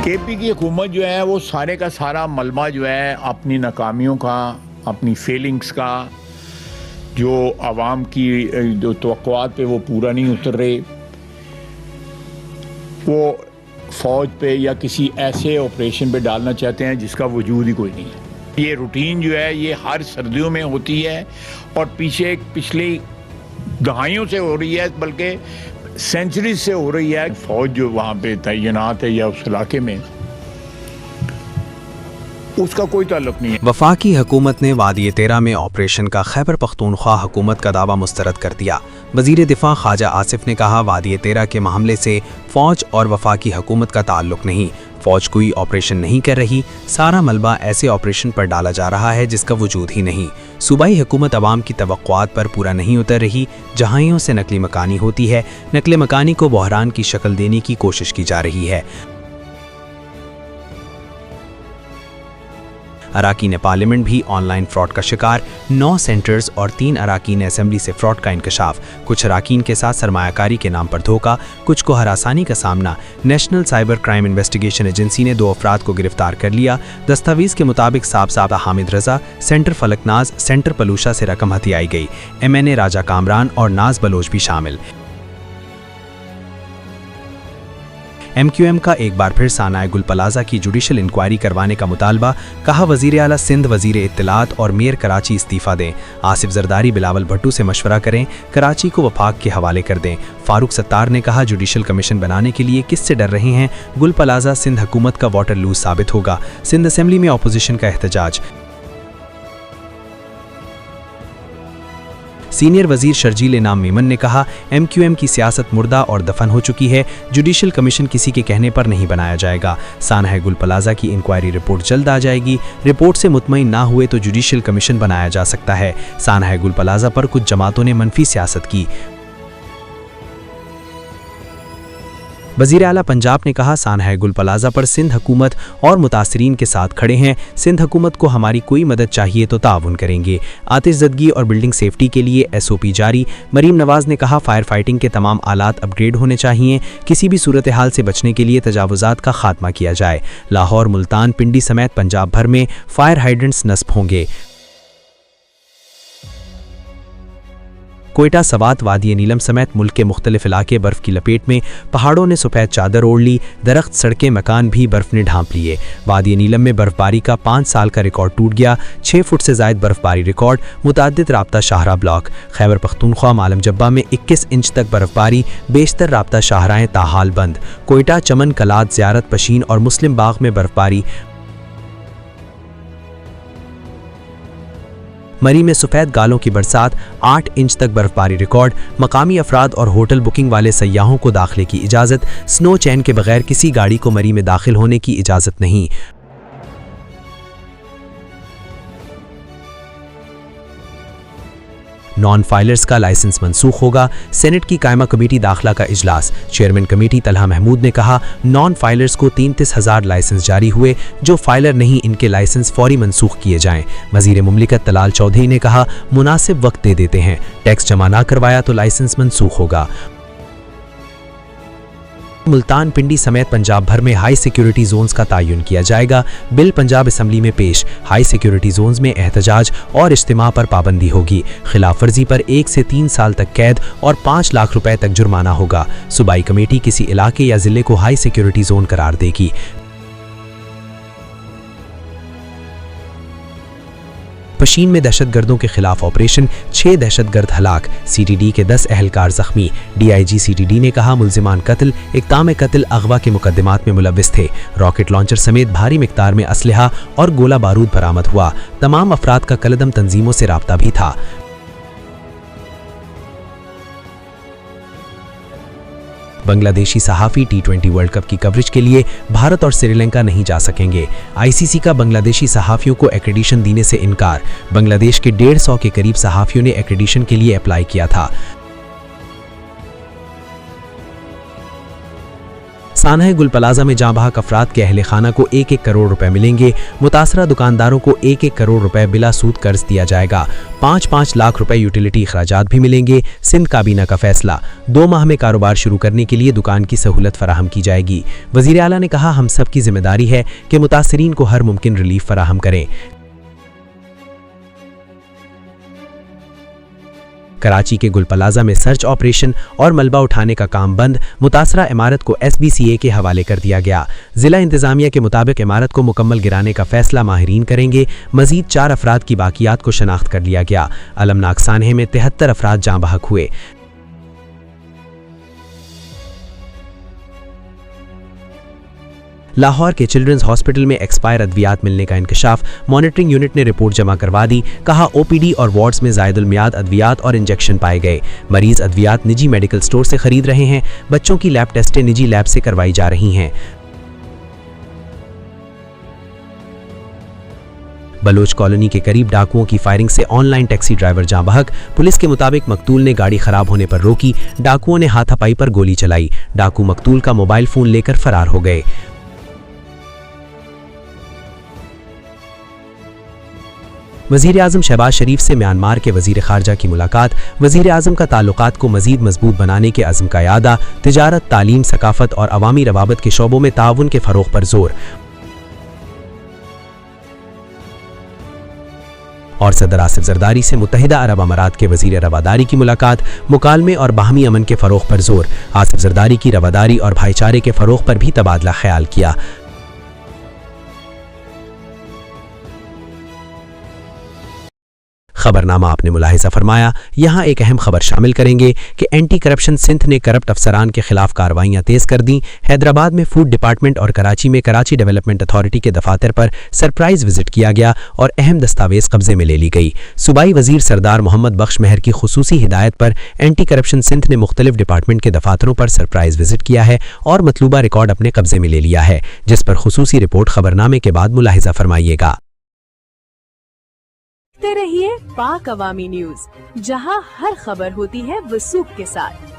KP की हुकूमत जो है वो सारे का सारा मलबा जो है अपनी नाकामियों का, अपनी फेलिंग्स का, जो आवाम की जो तवक्कुआत पे वो पूरा नहीं उतर रहे, वो फ़ौज पे या किसी ऐसे ऑपरेशन पे डालना चाहते हैं जिसका वजूद ही कोई नहीं है। ये रूटीन जो है ये हर सर्दियों में होती है और पिछली दहाइयों से हो रही है, बल्कि सेंचुरी से हो रही है। फ़ौज जो वहाँ पे तैनात है या उस इलाके में, उसका कोई ताल्लुक नहीं है। वफाकी हुकूमत ने वादी तेरा में ऑपरेशन का खैबर पख्तूनख्वा हुकूमत का दावा मुस्तरद कर दिया। वज़ीर दिफा ख्वाजा आसिफ ने कहा, वादी तेरा के मामले से फ़ौज और वफाकी हुकूमत का ताल्लुक नहीं। फ़ौज कोई ऑपरेशन नहीं कर रही, सारा मलबा ऐसे ऑपरेशन पर डाला जा रहा है जिसका वजूद ही नहीं। सूबाई हुकूमत अवाम की तवक्कुआत पर पूरा नहीं उतर रही। जहाइयों से नकली मकानी होती है, नकली मकानी को बहरान की शक्ल देने की कोशिश की जा रही है। अराकीन पार्लियामेंट भी ऑनलाइन फ्रॉड का शिकार, 9 सेंटर्स और 3 अराकीन असेंबली से फ्रॉड का इंकशाफ। कुछ अराकीन के साथ सरमायाकारी के नाम पर धोखा, कुछ को हरासानी का सामना। National cyber crime investigation agency ने 2 अफराद को गिरफ्तार कर लिया। दस्तावेज के मुताबिक साहब हामिद रजा, सेंटर फलकनाज, सेंटर पलूशा से रकम हथियाई गई। MNA राजा कामरान और नाज बलोच भी शामिल। MQM का एक बार फिर सानाए गुल प्लाजा की जुडिशल इंक्वायरी करवाने का मुतालबा। कहा, वजीर आला सिंध, वजीर इत्तलात और मेयर कराची इस्तीफा दें। आसिफ जरदारी बिलावल भट्टू से मशवरा करें, कराची को वफाक के हवाले कर दें। फारूक सत्तार ने कहा, जुडिशल कमीशन बनाने के लिए किससे डर रहे हैं? गुल प्लाजा सिंध हुकूमत का वाटर लूज साबित होगा। सिंध असेंबली में अपोजिशन का एहतजाज। सीनियर वजीर शर्जील इनाम मेमन ने कहा, MQM की सियासत मुर्दा और दफन हो चुकी है। जुडिशल कमीशन किसी के कहने पर नहीं बनाया जाएगा। सानहा गुल प्लाजा की इंक्वायरी रिपोर्ट जल्द आ जाएगी। रिपोर्ट से मुतमईन ना हुए तो जुडिशल कमीशन बनाया जा सकता है। सानहा गुल प्लाजा पर कुछ जमातों ने मनफी सियासत की। वज़ीर आला पंजाब ने कहा, सानहा गुल प्लाजा पर सिंध हुकूमत और मुतासरीन के साथ खड़े हैं। सिंध हुकूमत को हमारी कोई मदद चाहिए तो ताउन करेंगे। आतिशज़दगी और बिल्डिंग सेफ्टी के लिए SOP जारी। मरीम नवाज ने कहा, फायर फाइटिंग के तमाम आलात अपग्रेड होने चाहिए। किसी भी सूरत हाल से बचने के लिए तजावुज़ात का खात्मा किया जाए। लाहौर, मुल्तान, पिंडी समेत पंजाब भर में फायर हाइड्रेंट्स नस्ब होंगे। कोयटा, सवात, वादी नीलम समेत मुल्क के मुख्तलिफ इलाके बर्फ़ की लपेट में। पहाड़ों ने सफ़ेद चादर ओढ़ ली। दरख्त, सड़कें, मकान भी बर्फ़ ने ढांप लिए। वादी नीलम में बर्फ़बारी का 5 साल का रिकॉर्ड टूट गया। 6 फुट से ज़ायद बर्फ़बारी रिकॉर्ड। मुताद्दिद राब्ता शाहराह ब्लॉक। खैबर पख्तूनख्वा, मालम जब्बा में 21 इंच तक बर्फ़बारी। बेशतर राब्ता शाहराहें ताहाल बंद। कोयटा, चमन, कलात, ज़ियारत, पशीन और मुस्लिम बाग में बर्फ़बारी। मरी में सफ़ेद गालों की बरसात, 8 इंच तक बर्फबारी रिकॉर्ड। मकामी अफराद और होटल बुकिंग वाले सयाहों को दाखिले की इजाज़त। स्नो चैन के बगैर किसी गाड़ी को मरी में दाखिल होने की इजाज़त नहीं। नॉन फाइलर्स का लाइसेंस मनसूख होगा। सेनेट की कायमा कमेटी दाखिला का इजलास। चेयरमैन कमेटी तलहा महमूद ने कहा, नॉन फाइलर्स को 33,000 लाइसेंस जारी हुए। जो फाइलर नहीं, इनके लाइसेंस फौरी मनसूख किए जाएं। वजीर मुमलिकत तलाल चौधरी ने कहा, मुनासिब वक्त दे देते हैं। टैक्स जमा ना करवाया तो लाइसेंस मनसूख होगा। मुल्तान, पिंडी समेत पंजाब भर में हाई सिक्योरिटी जोन्स का तायुन किया जाएगा। बिल पंजाब असेंबली में पेश। हाई सिक्योरिटी जोन्स में एहतजाज और इज्तिमा पर पाबंदी होगी। खिलाफ वर्जी पर 1 से 3 साल तक कैद और 5 लाख रुपए तक जुर्माना होगा। सूबाई कमेटी किसी इलाके या जिले को हाई सिक्योरिटी जोन करार देगी। पशीन में दहशतगर्दों के खिलाफ ऑपरेशन, 6 दहशतगर्द हलाक। CTD के 10 अहलकार जख्मी। DIG CTD ने कहा, मुल्जिमान कत्ल, इक़दाम कत्ल, अगवा के मुकदमात में मुलव्विस थे। रॉकेट लॉन्चर समेत भारी मिकदार में असलहा और गोला बारूद बरामद हुआ। तमाम अफराद का कलदम तंजीमों से राब्ता भी था। बांग्लादेशी सहाफ़ी T20 वर्ल्ड कप की कवरेज के लिए भारत और श्रीलंका नहीं जा सकेंगे। ICC का बांग्लादेशी सहाफ़ियों को एक्रेडिशन देने से इनकार। बांग्लादेश के 150 के करीब सहाफ़ियों ने एक्रेडिशन के लिए अप्लाई किया था। सानह गुल प्लाजा में जाँ बहक अफराद के अहले खाना को 1-1 करोड़ रुपए मिलेंगे। मुतासरा दुकानदारों को 1-1 करोड़ रुपए बिला सूद कर्ज दिया जाएगा। 5-5 लाख रुपए यूटिलिटी अखराजात भी मिलेंगे। सिंध काबीना का फैसला, 2 माह में कारोबार शुरू करने के लिए दुकान की सहूलत फराहम की जाएगी। वजीर आला ने कहा, हम सब की जिम्मेदारी है कि मुतासरीन को हर मुमकिन रिलीफ फराहम करें। कराची के गुल प्लाजा में सर्च ऑपरेशन और मलबा उठाने का काम बंद। मुतासरा इमारत को SBCA के हवाले कर दिया गया। जिला इंतजामिया के मुताबिक इमारत को मुकम्मल गिराने का फैसला माहिरीन करेंगे। मजीद 4 अफराद की बाकियात को शनाख्त कर लिया गया। अलमनाक सानहे में 73 अफराद जाँ बहक हुए। लाहौर के चिल्ड्रंस हॉस्पिटल में एक्सपायर अद्वियात मिलने का इंकशाफ। मॉनिटरिंग यूनिट ने रिपोर्ट जमा करवा दी। कहा, OPD और वार्ड्स में ज़ायदुल मियाद अद्वियात और इंजेक्शन पाए गए। मरीज अद्वियात निजी मेडिकल स्टोर से खरीद रहे हैं। बच्चों की लैब टेस्टें निजी लैब से करवाई जा रही हैं। बलोच कॉलोनी के करीब डाकुओं की फायरिंग से ऑनलाइन टैक्सी ड्राइवर जाँ बहक। पुलिस के मुताबिक मकतूल ने गाड़ी खराब होने पर रोकी। डाकुओं ने हाथापाई पर गोली चलाई। डाकू मकतूल का मोबाइल फोन लेकर फरार हो गए। वज़ीर आज़म शहबाज शरीफ से म्यांमार के वज़ीर ख़ारजा की मुलाकात। वज़ीर आज़म का ताल्लुकात को मज़ीद मजबूत बनाने के अज़्म का यादा। तिजारत, तालीम, सकाफ़त और अवामी रवाबत के शोबों में ताउन के फ़रोग़ पर जोर। और सदर आसिफ जरदारी से मुत्तहिदा अरब अमारात के वज़ीर रवादारी की मुलाकात। मुकालमे और बाहमी अमन के फ़रोग़ पर जोर। आसिफ जरदारी की रवादारी और भाईचारे के फ़रोग़ पर भी तबादला ख्याल किया। खबरनामा आपने मुलाहिजा फरमाया। यहाँ एक अहम खबर शामिल करेंगे कि एंटी करप्शन सिंध ने करप्ट अफसरान के खिलाफ कार्रवाइयाँ तेज कर दी। हैदराबाद में फूड डिपार्टमेंट और कराची में कराची डेवलपमेंट अथॉरिटी के दफातर पर सरप्राइज विजिट किया गया और अहम दस्तावेज कब्जे में ले ली गई। सूबाई वजीर सरदार मोहम्मद बख्श मेहर की खुसूसी हिदायत पर एंटी करप्शन सिंध ने मुख्तलिफ डिपार्टमेंट के दफातरों पर सरप्राइज विजिट किया है और मतलूबा रिकॉर्ड अपने कब्जे में ले लिया है, जिस पर खुसूसी रिपोर्ट खबरनामे के बाद मुलाहिजा फरमाइएगा। देखते रहिए पाक अवामी न्यूज़, जहां हर खबर होती है वसूख के साथ।